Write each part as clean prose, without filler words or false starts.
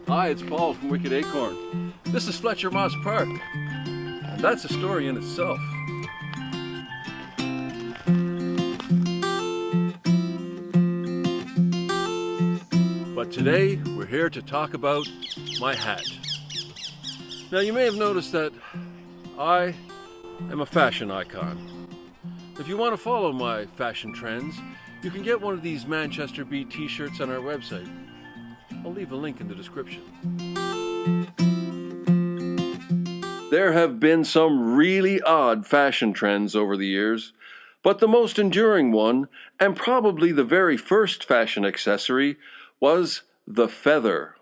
Hi, it's Paul from Wicked Acorn. This is Fletcher Moss Park, and that's a story in itself. But today, we're here to talk about my hat. Now, you may have noticed that I am a fashion icon. If you want to follow my fashion trends, you can get one of these Manchester Beat t-shirts on our website. I'll leave a link in the description. There have been some really odd fashion trends over the years, but the most enduring one, and probably the very first fashion accessory, was the feather.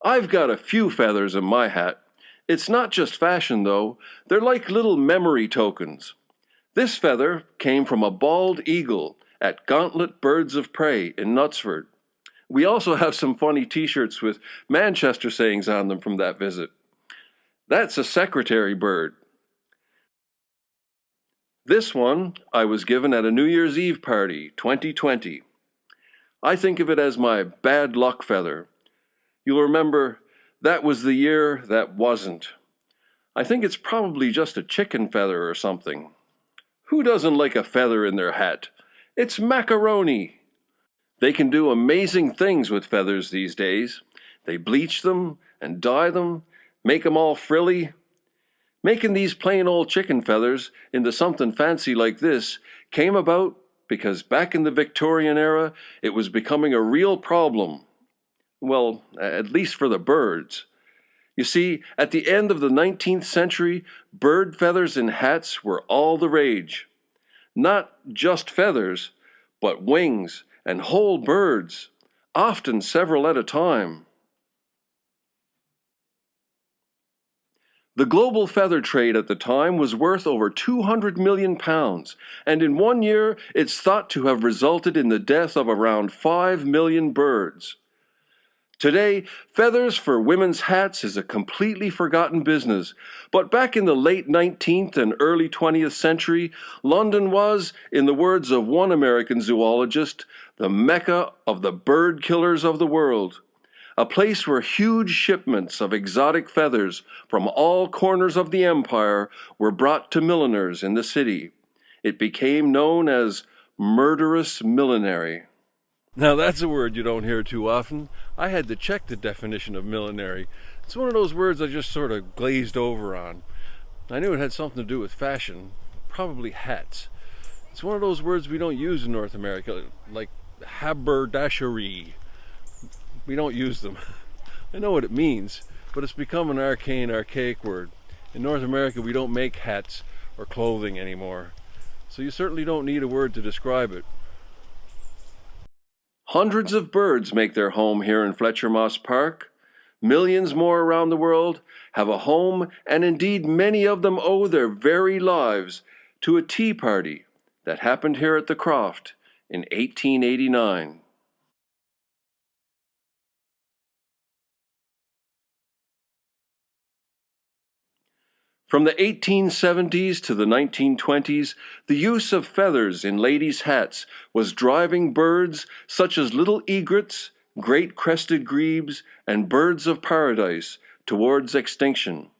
I've got a few feathers in my hat. It's not just fashion, though. They're like little memory tokens. This feather came from a bald eagle at Gauntlet Birds of Prey in Knutsford. We also have some funny t-shirts with Manchester sayings on them from that visit. That's a secretary bird. This one I was given at a New Year's Eve party, 2020. I think of it as my bad luck feather. You'll remember that was the year that wasn't. I think it's probably just a chicken feather or something. Who doesn't like a feather in their hat? It's macaroni. They can do amazing things with feathers these days. They bleach them and dye them, make them all frilly. Making these plain old chicken feathers into something fancy like this came about because back in the Victorian era, it was becoming a real problem. Well, at least for the birds. You see, at the end of the 19th century, bird feathers in hats were all the rage. Not just feathers, but wings and whole birds, often several at a time. The global feather trade at the time was worth over £200 million, and in 1 year it's thought to have resulted in the death of around 5 million birds. Today, feathers for women's hats is a completely forgotten business, but back in the late 19th and early 20th century, London was, in the words of one American zoologist, the mecca of the bird killers of the world, a place where huge shipments of exotic feathers from all corners of the empire were brought to milliners in the city. It became known as murderous millenary. Now that's a word you don't hear too often. I had to check the definition of millenary. It's one of those words I just sort of glazed over on. I knew it had something to do with fashion, probably hats. It's one of those words we don't use in North America, like haberdashery. We don't use them. I know what it means, but it's become an arcane, archaic word. In North America, we don't make hats or clothing anymore, so you certainly don't need a word to describe it. Hundreds of birds make their home here in Fletcher Moss Park. Millions more around the world have a home, and indeed many of them owe their very lives to a tea party that happened here at the Croft in 1889. From the 1870s to the 1920s, the use of feathers in ladies' hats was driving birds such as little egrets, great crested grebes, and birds of paradise towards extinction.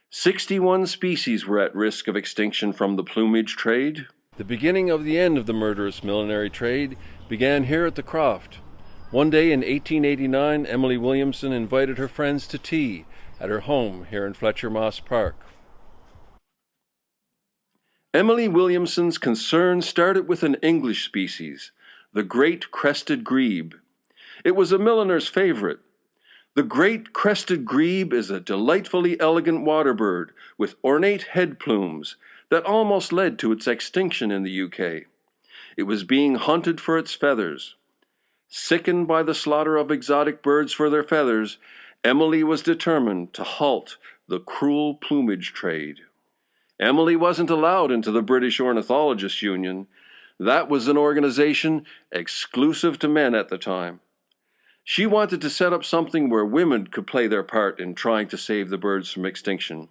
61 species were at risk of extinction from the plumage trade. The beginning of the end of the murderous millenary trade began here at the Croft. One day in 1889, Emily Williamson invited her friends to tea at her home here in Fletcher Moss Park. Emily Williamson's concern started with an English species, the great crested grebe. It was a milliner's favorite. The great crested grebe is a delightfully elegant water bird with ornate head plumes that almost led to its extinction in the UK. It was being hunted for its feathers. Sickened by the slaughter of exotic birds for their feathers, Emily was determined to halt the cruel plumage trade. Emily wasn't allowed into the British Ornithologists' Union. That was an organization exclusive to men at the time. She wanted to set up something where women could play their part in trying to save the birds from extinction.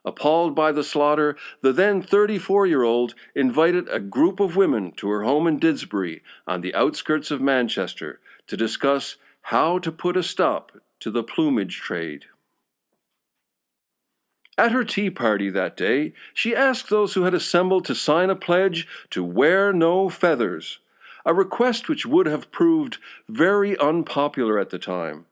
Appalled by the slaughter, the then 34-year-old invited a group of women to her home in Didsbury on the outskirts of Manchester to discuss How to Put a Stop to the Plumage Trade. At her tea party that day, she asked those who had assembled to sign a pledge to wear no feathers, a request which would have proved very unpopular at the time.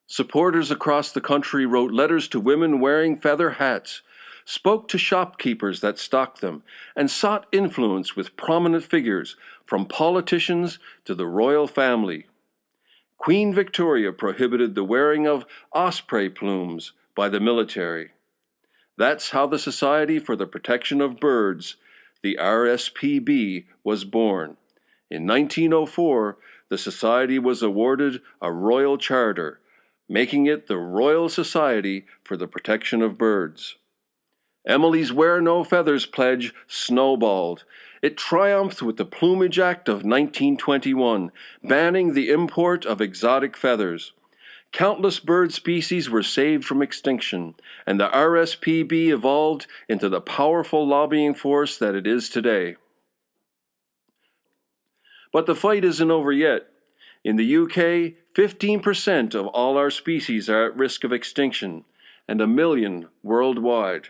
Supporters across the country wrote letters to women wearing feather hats, spoke to shopkeepers that stocked them, and sought influence with prominent figures, from politicians to the royal family. Queen Victoria prohibited the wearing of osprey plumes by the military. That's how the Society for the Protection of Birds, the RSPB, was born. In 1904, the Society was awarded a royal charter, making it the Royal Society for the Protection of Birds. Emily's Wear No Feathers pledge snowballed. It triumphed with the Plumage Act of 1921, banning the import of exotic feathers. Countless bird species were saved from extinction, and the RSPB evolved into the powerful lobbying force that it is today. But the fight isn't over yet. In the UK, 15% of all our species are at risk of extinction, and 1 million worldwide.